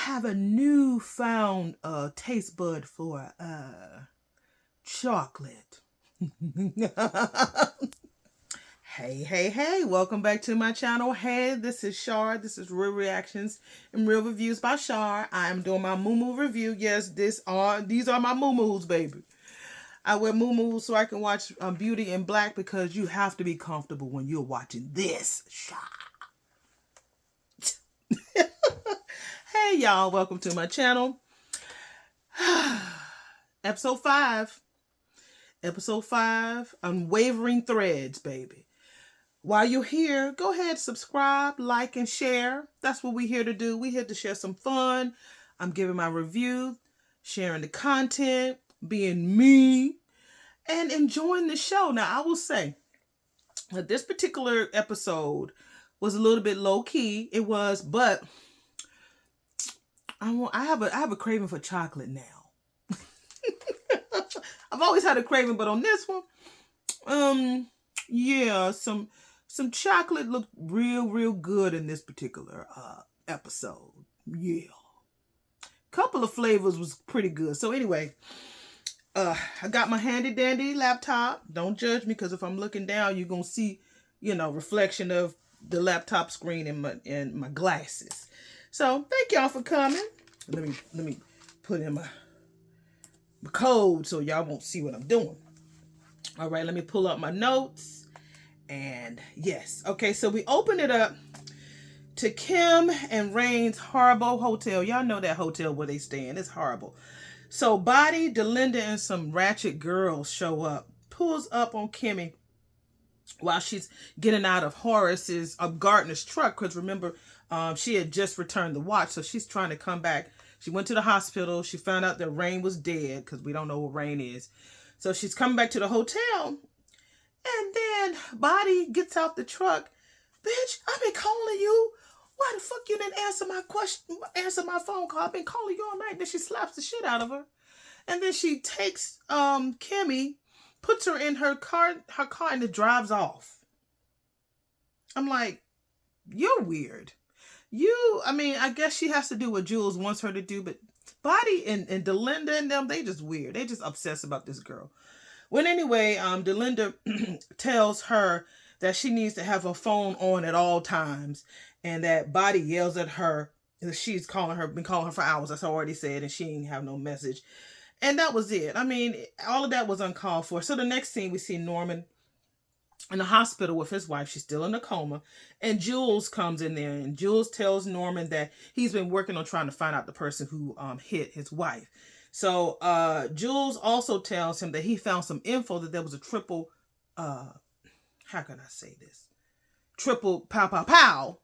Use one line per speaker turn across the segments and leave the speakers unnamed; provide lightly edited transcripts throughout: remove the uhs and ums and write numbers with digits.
have a newfound taste bud for chocolate. Hey, welcome back to my channel. Hey, this is Shar. This is Real Reactions and Real Reviews by Shar. I am doing my MUMU review. Yes, these are my MUMUs, baby. I wear MUMUs so I can watch Beauty in Black because you have to be comfortable when you're watching this. Hey, y'all. Welcome to my channel. Episode 5. Episode 5. Unwavering Threads, baby. While you're here, go ahead, subscribe, like, and share. That's what we're here to do. We're here to share some fun. I'm giving my review, sharing the content, being me, and enjoying the show. Now, I will say that this particular episode was a little bit low-key. It was, but I have a craving for chocolate now. I've always had a craving, but on this one, yeah, some chocolate looked real good in this particular episode. Yeah, couple of flavors was pretty good. So anyway, I got my handy dandy laptop. Don't judge me, because if I'm looking down, you're gonna see, reflection of the laptop screen in my glasses. So thank y'all for coming. Let me put in my code so y'all won't see what I'm doing. All right, let me pull up my notes. And yes, okay, so we open it up to Kim and Rain's horrible hotel. Y'all know that hotel where they stay in. It's horrible. So Barney, Delinda, and some ratchet girls show up, pulls up on Kimmy while she's getting out of Gardner's truck. Because remember, she had just returned the watch, so she's trying to come back. She went to the hospital. She found out that Rain was dead, because we don't know what Rain is. So she's coming back to the hotel. And then Barney gets out the truck. Bitch, I've been calling you. Why the fuck you didn't answer my phone call? I've been calling you all night. Then she slaps the shit out of her. And then she takes Kimmy, puts her in her car and it drives off. I'm like, you're weird. I guess she has to do what Jules wants her to do, but Barney and Delinda and them, they just weird. They just obsessed about this girl. Well, anyway, Delinda tells her that she needs to have her phone on at all times, and that Barney yells at her. She's been calling her for hours, as I already said, and she ain't have no message. And that was it. All of that was uncalled for. So the next scene, we see Norman in the hospital with his wife. She's still in a coma. And Jules comes in there, and Jules tells Norman that he's been working on trying to find out the person who hit his wife. So Jules also tells him that he found some info that there was a triple, how can I say this? Triple pow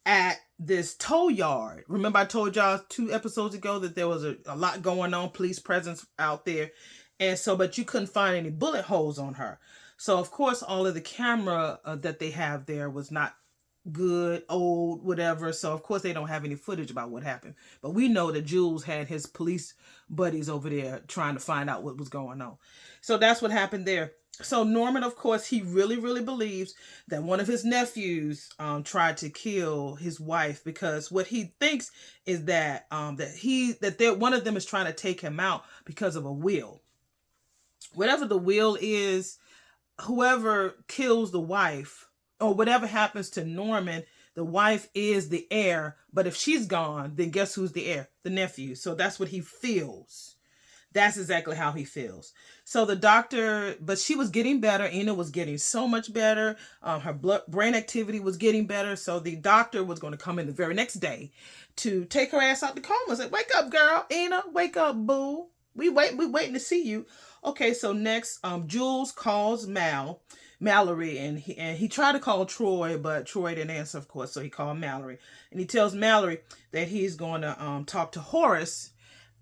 at this tow yard. Remember I told y'all 2 episodes ago that there was a lot going on, police presence out there. And so, but you couldn't find any bullet holes on her. So of course, all of the camera that they have there was not good, old, whatever. So of course they don't have any footage about what happened. But we know that Jules had his police buddies over there trying to find out what was going on. So that's what happened there. So Norman, of course, he really believes that one of his nephews tried to kill his wife, because what he thinks is that one of them is trying to take him out because of a will. Whatever the will is, whoever kills the wife, or whatever happens to Norman, the wife is the heir. But if she's gone, then guess who's the heir? The nephew. So that's what he feels. That's exactly how he feels. So the doctor, but she was getting better. Ina was getting so much better. Her brain activity was getting better. So the doctor was going to come in the very next day to take her ass out the coma. Say, wake up, girl. Ina, wake up, boo. We waiting to see you. Okay, so next, Jules calls Mallerie, and he tried to call Troy, but Troy didn't answer, of course, so he called Mallerie. And he tells Mallerie that he's going to talk to Horus,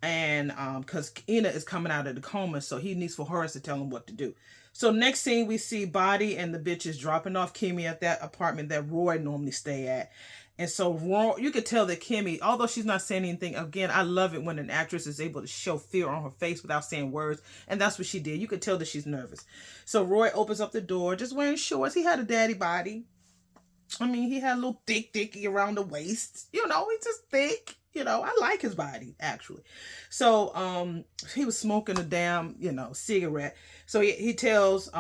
and because Ina is coming out of the coma, so he needs for Horus to tell him what to do. So next scene, we see Barney and the bitches dropping off Kimmy at that apartment that Roy normally stay at. And so Roy, you could tell that Kimmy, although she's not saying anything, again, I love it when an actress is able to show fear on her face without saying words. And that's what she did. You could tell that she's nervous. So Roy opens up the door, just wearing shorts. He had a daddy body. I mean, he had a little thick dicky around the waist. You know, he's just thick. You know, I like his body, actually. So, he was smoking a damn, cigarette. So he tells,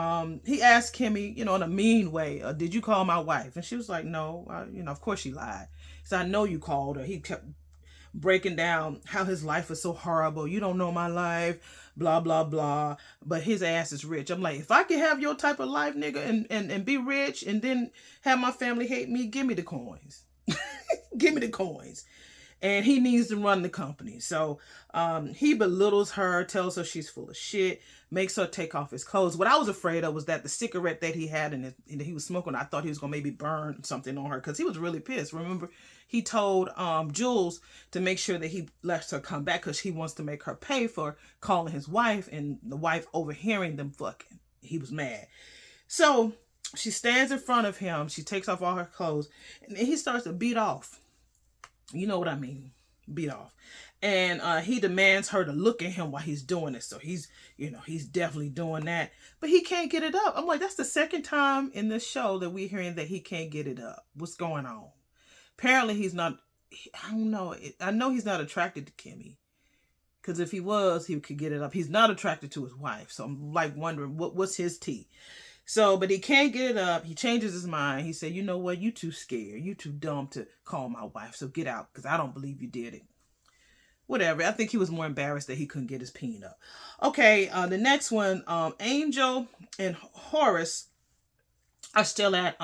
he asked Kimmy, in a mean way, did you call my wife? And she was like, no, of course she lied. So I know you called her. He kept breaking down how his life was so horrible. You don't know my life, blah, blah, blah. But his ass is rich. I'm like, if I could have your type of life, nigga, and be rich and then have my family hate me, give me the coins. Give me the coins. And he needs to run the company. So he belittles her, tells her she's full of shit, makes her take off his clothes. What I was afraid of was that the cigarette that he had and he was smoking, I thought he was going to maybe burn something on her because he was really pissed. Remember, he told Jules to make sure that he lets her come back because he wants to make her pay for calling his wife and the wife overhearing them fucking. He was mad. So she stands in front of him. She takes off all her clothes and then he starts to beat off. You know what I mean? Beat off. And he demands her to look at him while he's doing it. So he's definitely doing that. But he can't get it up. I'm like, that's the second time in this show that we're hearing that he can't get it up. What's going on? Apparently he's not, I don't know. I know he's not attracted to Kimmy. Because if he was, he could get it up. He's not attracted to his wife. So I'm like wondering, what's his tea? So, but he can't get it up. He changes his mind. He said, you know what? You too scared. You too dumb to call my wife. So get out because I don't believe you did it. Whatever. I think he was more embarrassed that he couldn't get his peen up. Okay. The next one, Angel and Horus are still at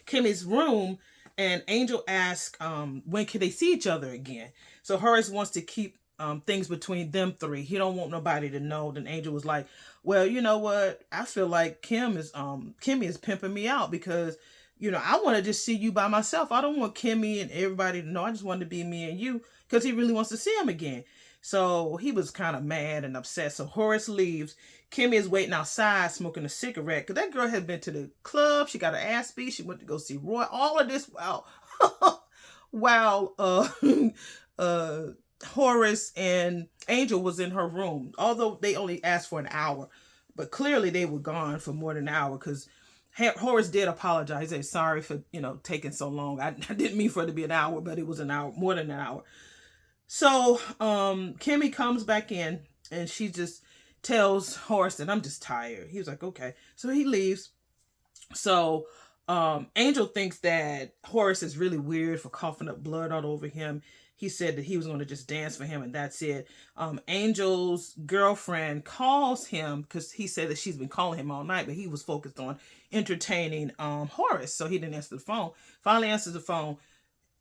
Kimmy's room. And Angel asks, when can they see each other again? So Horus wants to keep things between them three. He don't want nobody to know. Then Angel was like, well, you know what? I feel like Kimmy is pimping me out because, I want to just see you by myself. I don't want Kimmy and everybody to know. I just want to be me and you because he really wants to see him again. So he was kind of mad and upset. So Horus leaves. Kimmy is waiting outside smoking a cigarette because that girl had been to the club. She got her ass beat. She went to go see Roy. All of this while Horus and Angel was in her room, although they only asked for an hour, but clearly they were gone for more than an hour because Horus did apologize. He said, sorry for, taking so long. I didn't mean for it to be an hour, but it was an hour, more than an hour. So, Kimmy comes back in and she just tells Horus that I'm just tired. He was like, okay. So he leaves. So, Angel thinks that Horus is really weird for coughing up blood all over him. He said that he was going to just dance for him and that's it. Angel's girlfriend calls him because he said that she's been calling him all night, but he was focused on entertaining Horus. So he didn't answer the phone. Finally answers the phone.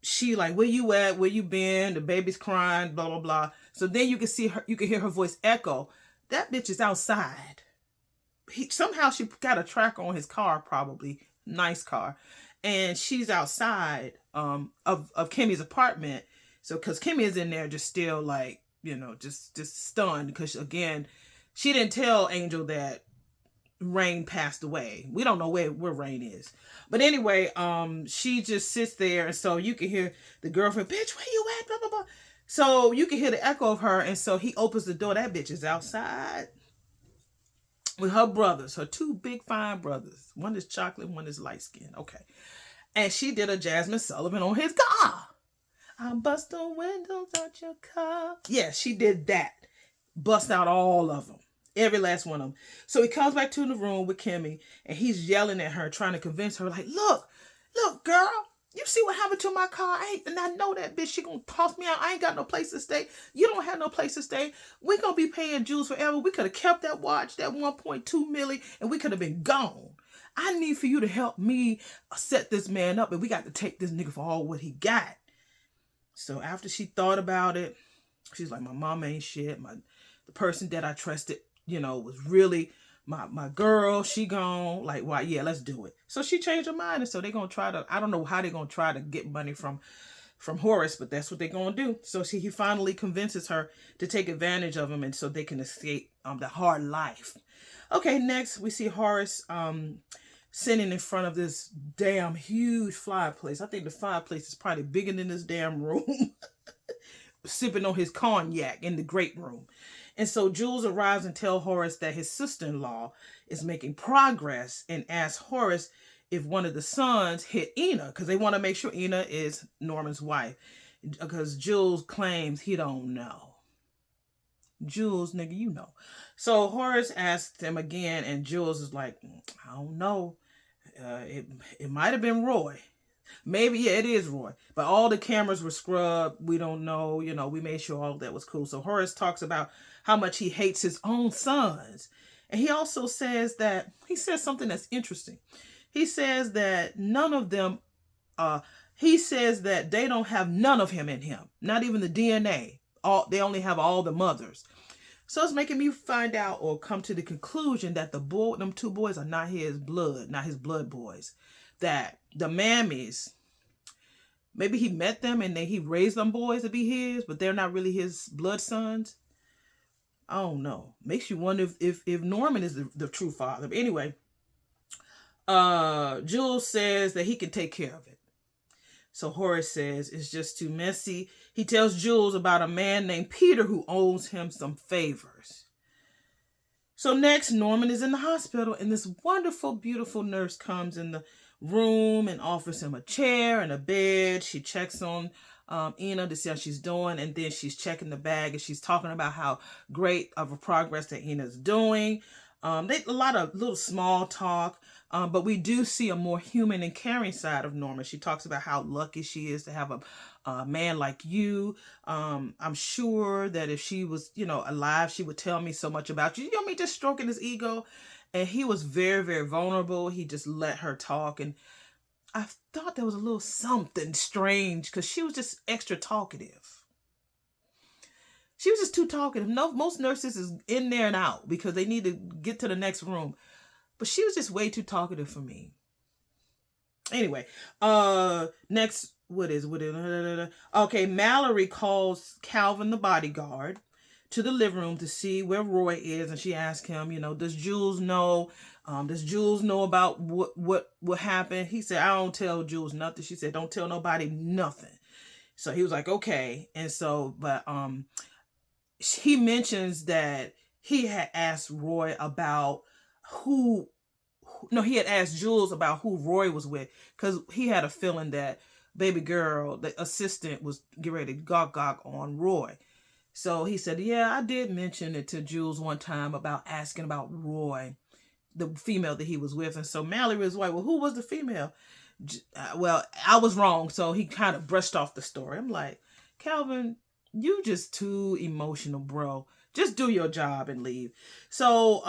She like, where you at? Where you been? The baby's crying, blah, blah, blah. So then you can see her, you can hear her voice echo. That bitch is outside. Somehow she got a tracker on his car, probably. Nice car. And she's outside of Kimmy's apartment. So, because Kimmy is in there just still like, just stunned. Because, again, she didn't tell Angel that Rain passed away. We don't know where Rain is. But anyway, she just sits there. And so you can hear the girlfriend, bitch, where you at? Blah, blah, blah. So you can hear the echo of her. And so he opens the door. That bitch is outside with her brothers, her two big fine brothers. One is chocolate, one is light skin. Okay. And she did a Jasmine Sullivan on his car. I bust the windows out your car. Yeah, she did that. Bust out all of them. Every last one of them. So he comes back to the room with Kimmy and he's yelling at her, trying to convince her, like, look, girl, you see what happened to my car? And I know that bitch, she gonna toss me out. I ain't got no place to stay. You don't have no place to stay. We gonna be paying Jules forever. We could have kept that watch, that 1.2 million, and we could have been gone. I need for you to help me set this man up, and we got to take this nigga for all what he got. So after she thought about it, she's like, my mom ain't shit. The person that I trusted, was really my girl. She gone. Like, why? Yeah, let's do it. So she changed her mind. And so they're going to try to, I don't know how they're going to try to get money from Horus, but that's what they're going to do. So he finally convinces her to take advantage of him. And so they can escape the hard life. Okay, next we see Horus sitting in front of this damn huge fireplace. I think the fireplace is probably bigger than this damn room. Sipping on his cognac in the great room. And so Jules arrives and tells Horus that his sister-in-law is making progress and asks Horus if one of the sons hit Ina, because they want to make sure Ina is Norman's wife, because Jules claims he don't know. Jules, nigga, you know. So Horace asked him again, and Jules is like, I don't know. It might have been Roy. Maybe, yeah, it is Roy. But all the cameras were scrubbed. We don't know. You know, we made sure all that was cool. So Horace talks about how much he hates his own sons. And he also says that, he says something that's interesting. He says that none of them, he says that they don't have none of him in him. Not even the DNA. They only have all the mothers. So it's making me find out or come to the conclusion that them two boys are not his blood, not his blood boys. That the mammies, maybe he met them and then he raised them boys to be his, but they're not really his blood sons. I don't know. Makes you wonder if Norman is the true father. But anyway, Jules says that he can take care of it. So Horace says it's just too messy. He tells Jules about a man named Peter who owes him some favors. So next, Norman is in the hospital, and this wonderful, beautiful nurse comes in the room and offers him a chair and a bed. She checks on Ina to see how she's doing, and then she's checking the bag, and she's talking about how great of a progress that Ina's doing. A lot of little small talk, but we do see a more human and caring side of Norma. She talks about how lucky she is to have a man like you. I'm sure that if she was, alive, she would tell me so much about you. You know me, just stroking his ego. And he was very, very vulnerable. He just let her talk. And I thought there was a little something strange because she was just extra talkative. She was just too talkative. No, most nurses is in there and out because they need to get to the next room. But she was just way too talkative for me. Anyway, next, what is it? Okay, Mallerie calls Calvin, the bodyguard, to the living room to see where Roy is, and she asks him, does Jules know? Does Jules know about what happened? He said, I don't tell Jules nothing. She said, don't tell nobody nothing. So he was like, okay. And so, but he mentions that he had asked Roy about he had asked Jules about who Roy was with, because he had a feeling that baby girl, the assistant, was getting ready to gawk on Roy. So he said, yeah, I did mention it to Jules one time about asking about Roy, the female that he was with. And so Mallerie was like, well, who was the female? Well, I was wrong. So he kind of brushed off the story. I'm like, Calvin, you just too emotional, bro. Just do your job and leave. So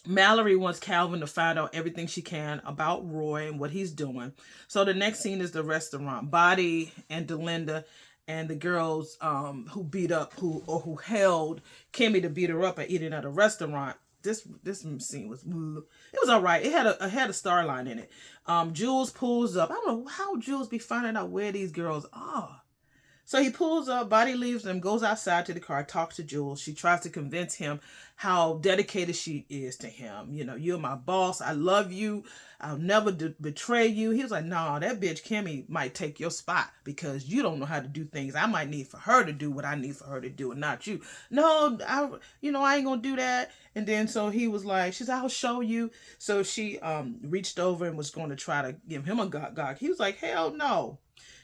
Mallerie wants Calvin to find out everything she can about Roy and what he's doing. So the next scene is the restaurant. Barney and Delinda and the girls who held Kimmy to beat her up and eating at a restaurant. This scene was, it was all right. It had a star line in it. Jules pulls up. I don't know how Jules be finding out where these girls are. So he pulls up, Barney leaves them, goes outside to the car, talks to Jules. She tries to convince him how dedicated she is to him. You're my boss. I love you. I'll never betray you. He was like, nah, that bitch Kimmy might take your spot because you don't know how to do things. I might need for her to do what I need for her to do and not you. No, I ain't gonna do that. And then so he was like, she's like, I'll show you. So she reached over and was going to try to give him a gog. He was like, hell no.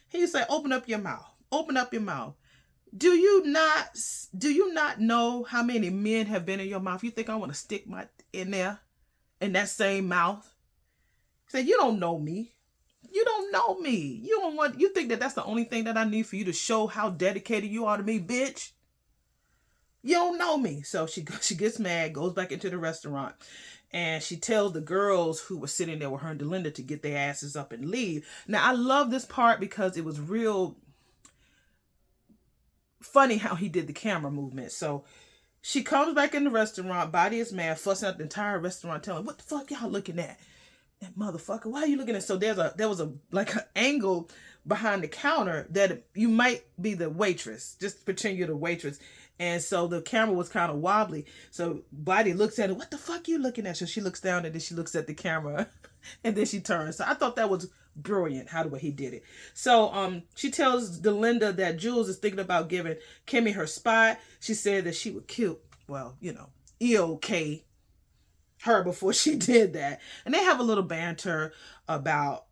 He said, open up your mouth. Open up your mouth. Do you not know how many men have been in your mouth? You think I want to stick my in there in that same mouth? Say, you don't know me. You don't know me. You think that that's the only thing that I need for you to show how dedicated you are to me, bitch? You don't know me. So she gets mad, goes back into the restaurant, and she tells the girls who were sitting there with her and Delinda to get their asses up and leave. Now, I love this part because it was real funny how he did the camera movement. So she comes back in the restaurant. Barney is mad, fussing at the entire restaurant, telling, what the fuck y'all looking at? That motherfucker, why are you looking at? So there was an angle behind the counter that you might be the waitress. Just pretend you're the waitress. And so the camera was kind of wobbly. So Barney looks at it. What the fuck you looking at? So she looks down and then she looks at the camera and then she turns. So I thought that was brilliant how the way he did it. So she tells Delinda that Jules is thinking about giving Kimmy her spot. She said that she would kill, EOK. her before she did that. And they have a little banter about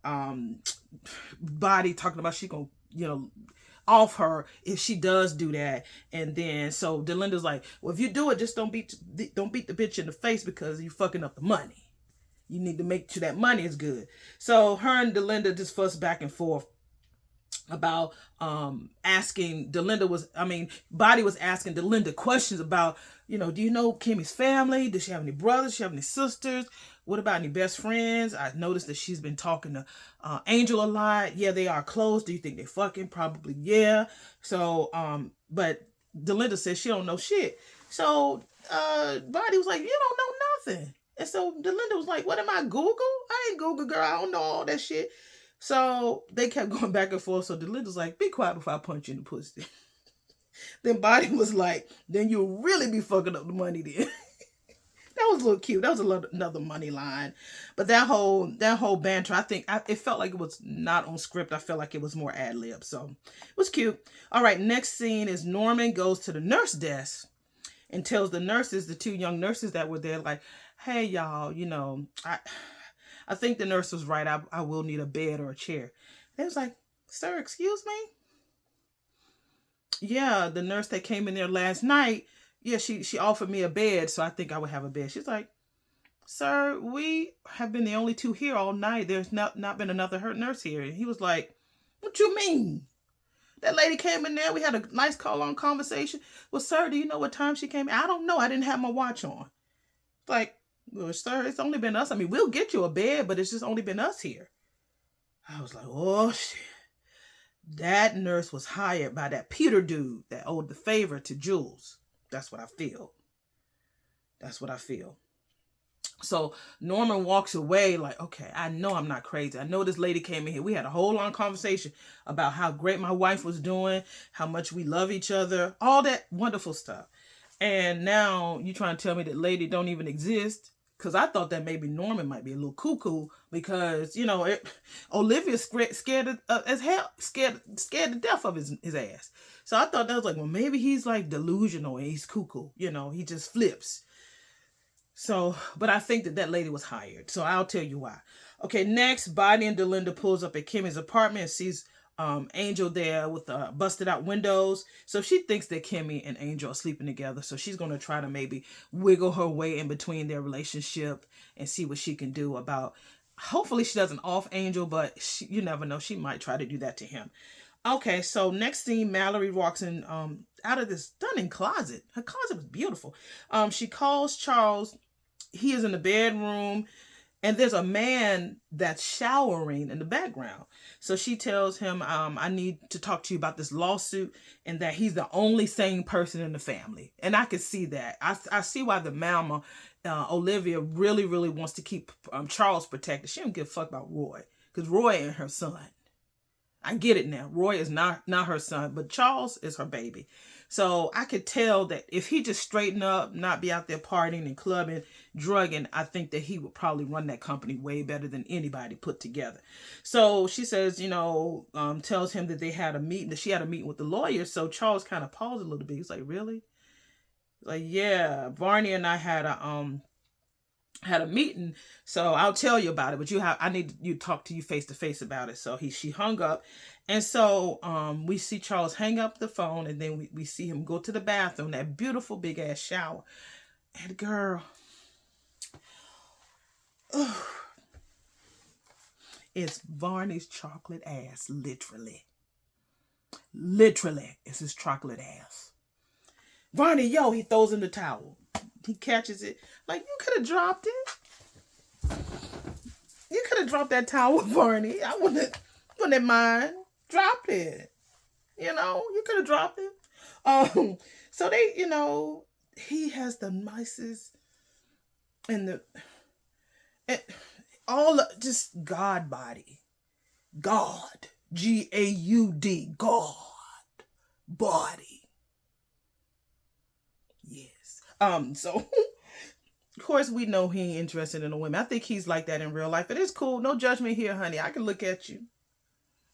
Body talking about she gonna, you know, off her if she does do that. And then so Delinda's like, well, if you do it, just don't beat the bitch in the face because you fucking up the money. You need to make sure that money is good. So her and Delinda just fuss back and forth about asking Body was asking Delinda questions about, you know, do you know Kimmy's family? Does she have any brothers? Does she have any sisters? What about any best friends? I noticed that she's been talking to Angel a lot. Yeah, they are close. Do you think they fucking? Probably, yeah. So, but Delinda says she don't know shit. So, Body was like, you don't know nothing. And so Delinda was like, what am I, Google? I ain't Google, girl. I don't know all that shit. So they kept going back and forth. So Delinda's like, be quiet before I punch you in the pussy. Then Body was like, then you'll really be fucking up the money then. That was a little cute. That was another money line. But that whole banter, I think it felt like it was not on script. I felt like it was more ad lib. So it was cute. All right, next scene is Norman goes to the nurse desk and tells the nurses, the two young nurses that were there, like, hey, y'all, you know, I think the nurse was right. I will need a bed or a chair. They was like, sir, excuse me? Yeah, the nurse that came in there last night, yeah, she offered me a bed, so I think I would have a bed. She's like, sir, we have been the only two here all night. There's not been another nurse here. And he was like, what you mean? That lady came in there. We had a nice call-on conversation. Well, sir, do you know what time she came in? I don't know. I didn't have my watch on. Like, well, sir, it's only been us. I mean, we'll get you a bed, but it's just only been us here. I was like, oh, shit. That nurse was hired by that Peter dude that owed the favor to Jules. That's what I feel. That's what I feel. So Norman walks away like, okay, I know I'm not crazy. I know this lady came in here. We had a whole long conversation about how great my wife was doing, how much we love each other, all that wonderful stuff. And now you trying to tell me that lady don't even exist? Because I thought that maybe Norman might be a little cuckoo because, you know, Olivia's scared as hell, scared to death of his ass. So I thought that was like, well, maybe he's like delusional and he's cuckoo. You know, he just flips. So, but I think that lady was hired. So I'll tell you why. Okay, next, Barney and Delinda pulls up at Kimmy's apartment and sees Angel there with busted out windows. So she thinks that Kimmy and Angel are sleeping together. So she's going to try to maybe wiggle her way in between their relationship and see what she can do about, hopefully she doesn't off Angel, but you never know. She might try to do that to him. Okay, so next scene, Mallory walks in out of this stunning closet. Her closet was beautiful. She calls Charles. He is in the bedroom. And there's a man that's showering in the background. So she tells him, I need to talk to you about this lawsuit and that he's the only sane person in the family. And I can see that. I see why the mama, Olivia, really, really wants to keep Charles protected. She don't give a fuck about Roy because Roy ain't her son. I get it now. Roy is not her son, but Charles is her baby. So I could tell that if he just straightened up, not be out there partying and clubbing, drugging, I think that he would probably run that company way better than anybody put together. So she says, you know, tells him that they had a meeting, that she had a meeting with the lawyer. So Charles kind of paused a little bit. He's like, really? Like, yeah, Barney and I had a meeting, so I'll tell you about it, but I need you to talk to you face to face about it. So she hung up. And so we see Charles hang up the phone, and then we see him go to the bathroom, that beautiful big ass shower. And girl, it's Barney's chocolate ass, literally. Literally, it's his chocolate ass. Barney, yo, he throws in the towel. He catches it. Like, you could have dropped it. You could have dropped that towel, Barney. I wouldn't mind. Dropped it. You know, you could have dropped it. So they, you know, he has the nicest and just God body. God. G-A-U-D. God. Body. Yes. So of course we know he ain't interested in a woman. I think he's like that in real life. It is cool. No judgment here, honey. I can look at you.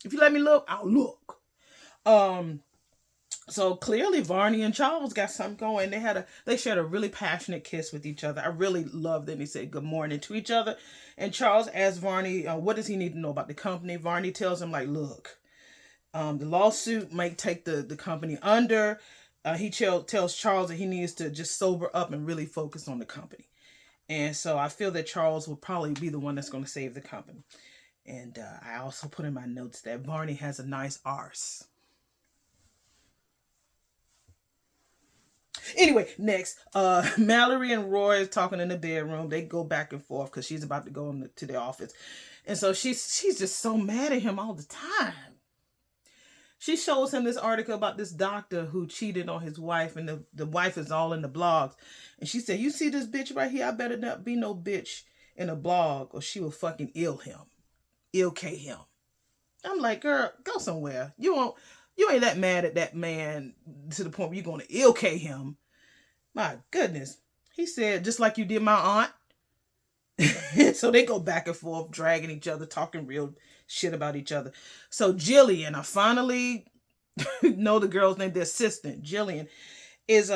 If you let me look, I'll look. So clearly Barney and Charles got something going. They shared a really passionate kiss with each other. I really loved that they said good morning to each other. And Charles asked Barney, what does he need to know about the company? Barney tells him, like, look, the lawsuit might take the company under. Tells Charles that he needs to just sober up and really focus on the company. And so I feel that Charles will probably be the one that's going to save the company. And I also put in my notes that Barney has a nice arse. Anyway, next, Mallerie and Roy is talking in the bedroom. They go back and forth because she's about to go to the office. And so she's just so mad at him all the time. She shows him this article about this doctor who cheated on his wife, and the wife is all in the blogs. And she said, you see this bitch right here? I better not be no bitch in a blog or she will fucking ill K him. I'm like, girl, go somewhere. You ain't that mad at that man to the point where you're going to ill K him. My goodness. He said, just like you did my aunt. So they go back and forth, dragging each other, talking real shit about each other. So Jillian, I finally know the girl's name, the assistant, Jillian, is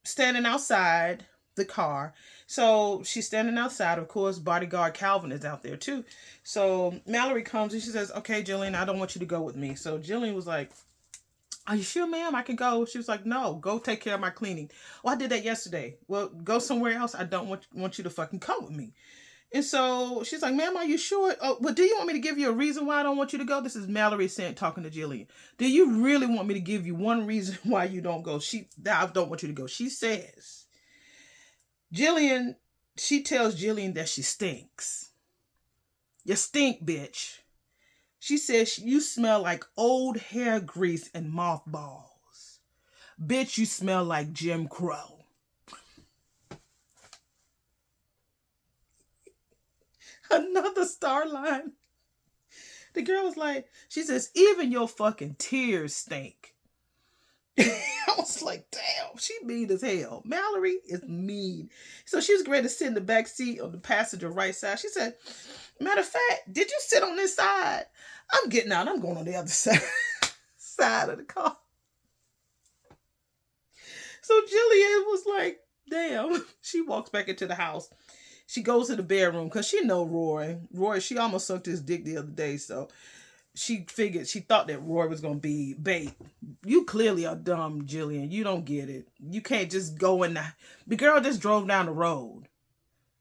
standing outside the car. So she's standing outside. Of course, bodyguard Calvin is out there too. So Mallerie comes and she says, okay, Jillian, I don't want you to go with me. So Jillian was like, are you sure, ma'am, I can go? She was like, no, go take care of my cleaning. Well, I did that yesterday. Well, go somewhere else. I don't want you to fucking come with me. And so she's like, ma'am, are you sure? Oh, well, do you want me to give you a reason why I don't want you to go? This is Mallerie talking to Jillian. Do you really want me to give you one reason why you don't go? I don't want you to go. She says, she tells Jillian that she stinks. You stink, bitch. She says, you smell like old hair grease and mothballs. Bitch, you smell like Jim Crow. Another star line. The girl was like, she says, even your fucking tears stink. I was like, damn, she mean as hell. Mallerie is mean. So she was ready to sit in the back seat on the passenger right side. She said, matter of fact, did you sit on this side? I'm getting out. I'm going on the other side of the car. So Jillian was like, damn. She walks back into the house. She goes to the bedroom because she know Roy. She almost sucked his dick the other day. So she thought that Roy was going to be bait. You clearly are dumb, Jillian. You don't get it. You can't just go in the girl just drove down the road.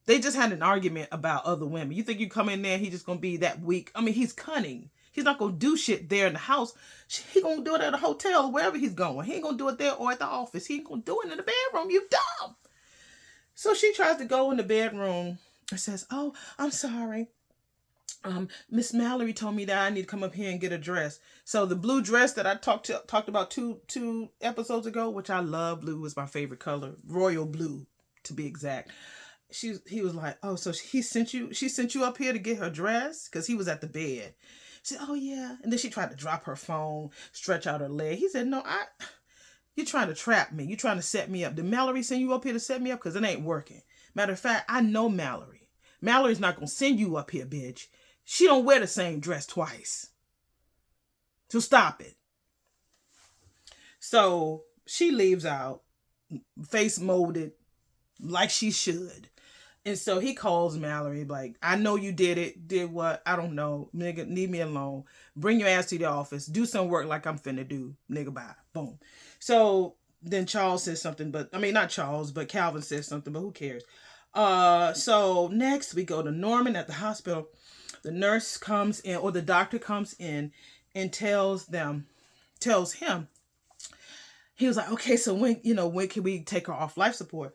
They just had an argument about other women. You think you come in there and he's just going to be that weak? I mean, he's cunning. He's not going to do shit there in the house. He going to do it at a hotel or wherever he's going. He ain't going to do it there or at the office. He ain't going to do it in the bedroom. You dumb. So she tries to go in the bedroom and says, oh, I'm sorry. Miss Mallerie told me that I need to come up here and get a dress. So the blue dress that I talked about two episodes ago, which I love, blue is my favorite color, royal blue to be exact. He was like, oh, so she sent you up here to get her dress? Because he was at the bed. She said, oh yeah. And then she tried to drop her phone, stretch out her leg. He said, no, you're trying to trap me. You're trying to set me up. Did Mallerie send you up here to set me up? Because it ain't working. Matter of fact, I know Mallerie. Mallory's not going to send you up here, bitch. She don't wear the same dress twice. So stop it. So she leaves out, face molded, like she should. And so he calls Mallerie, like, I know you did it. Did what? I don't know. Nigga, leave me alone. Bring your ass to the office. Do some work like I'm finna do. Nigga, bye. Boom. So then Charles says something, not Charles, but Calvin says something, but who cares? So next we go to Norman at the hospital. The nurse comes in, or the doctor comes in and tells him, he was like, okay, so when can we take her off life support?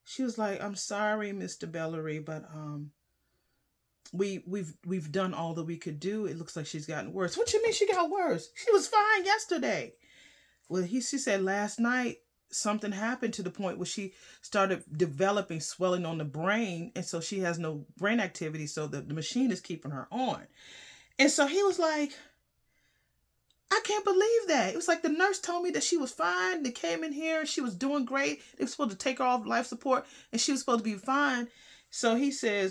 She was like, I'm sorry, Mr. Bellery, but we've done all that we could do. It looks like she's gotten worse. What you mean she got worse? She was fine yesterday. Well, she said last night something happened to the point where she started developing swelling on the brain, and so she has no brain activity, so the machine is keeping her on. And so he was like, I can't believe that. It was like the nurse told me that she was fine. They came in here. She was doing great. They were supposed to take her off life support and she was supposed to be fine. So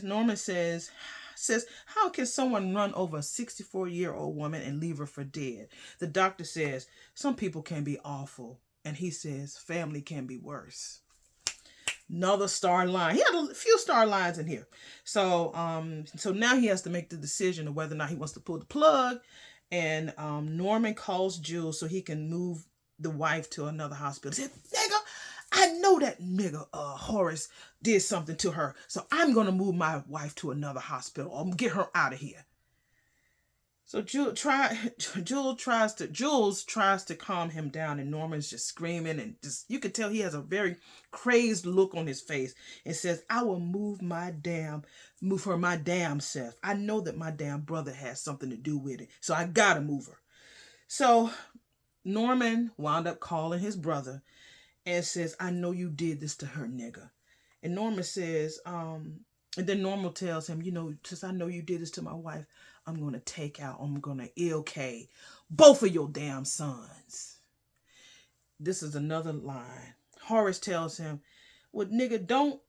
Norman says, says, how can someone run over a 64-year-old woman and leave her for dead? The doctor says, some people can be awful. And he says, family can be worse. Another star line. He had a few star lines in here. So now he has to make the decision of whether or not he wants to pull the plug. And Norman calls Jules so he can move the wife to another hospital. He said, nigga, I know that nigga Horus did something to her. So I'm going to move my wife to another hospital. I'm going to get her out of here. So Jules tries to calm him down, and Norman's just screaming, and just you can tell he has a very crazed look on his face, and says, I will move her my damn self. I know that my damn brother has something to do with it, so I gotta move her. So Norman wound up calling his brother and says, I know you did this to her, nigga. And Norman says, and then Norman tells him, since I know you did this to my wife, I'm going to ill-K both of your damn sons. This is another line. Horus tells him, well, nigga, don't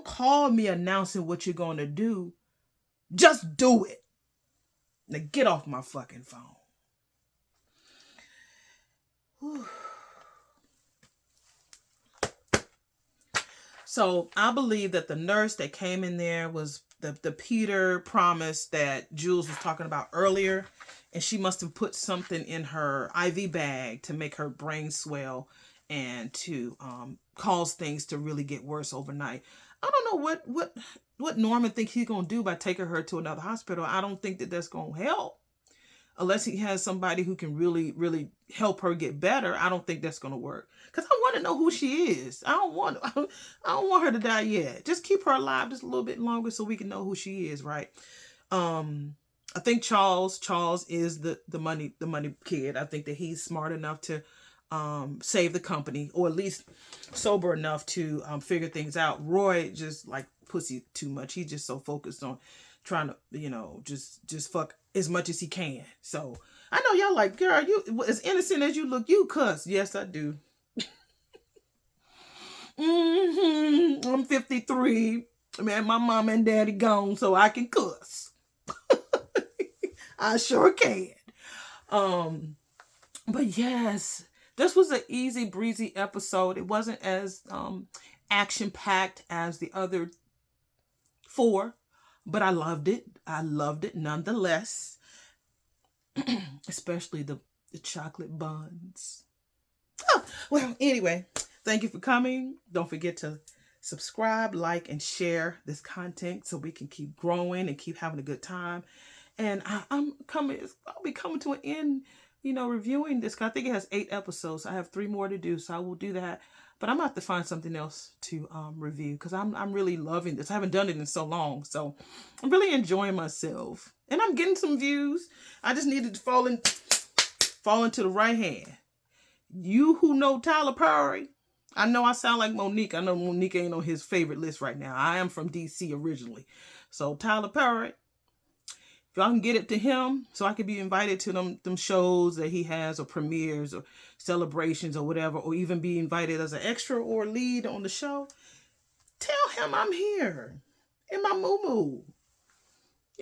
call me announcing what you're going to do. Just do it. Now get off my fucking phone. Whew. So I believe that the nurse that came in there was the Peter promise that Jules was talking about earlier. And she must have put something in her IV bag to make her brain swell and to cause things to really get worse overnight. I don't know what Norman thinks he's going to do by taking her to another hospital. I don't think that that's going to help. Unless he has somebody who can really, really help her get better, I don't think that's going to work. Because I want to know who she is. I don't want her to die yet. Just keep her alive just a little bit longer so we can know who she is, right? I think Charles is the money kid. I think that he's smart enough to save the company, or at least sober enough to figure things out. Roy just like pussy too much. He's just so focused on trying to, just fuck as much as he can. So I know y'all like, girl, you as innocent as you look, you cuss. Yes, I do. I'm 53. Man, my mom and daddy gone, so I can cuss. I sure can. But yes, this was an easy breezy episode. It wasn't as action packed as the other 4. But I loved it. I loved it nonetheless. Especially the chocolate buns. Oh, well, anyway, thank you for coming. Don't forget to subscribe, like, and share this content so we can keep growing and keep having a good time. And I'll be coming to an end, reviewing this. I think it has 8 episodes. I have 3 more to do, so I will do that. But I'm going to have to find something else to review because I'm really loving this. I haven't done it in so long. So I'm really enjoying myself. And I'm getting some views. I just needed to fall into the right hand. You who know Tyler Perry, I know I sound like Monique. I know Monique ain't on his favorite list right now. I am from DC originally. So Tyler Perry, if y'all can get it to him so I can be invited to them shows that he has, or premieres or celebrations or whatever, or even be invited as an extra or lead on the show, tell him I'm here in my MUMU.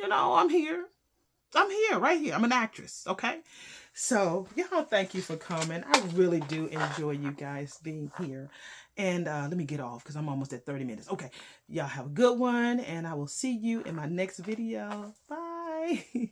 I'm here. I'm here, right here. I'm an actress, okay? So, y'all, thank you for coming. I really do enjoy you guys being here. And let me get off because I'm almost at 30 minutes. Okay, y'all have a good one, and I will see you in my next video. Bye.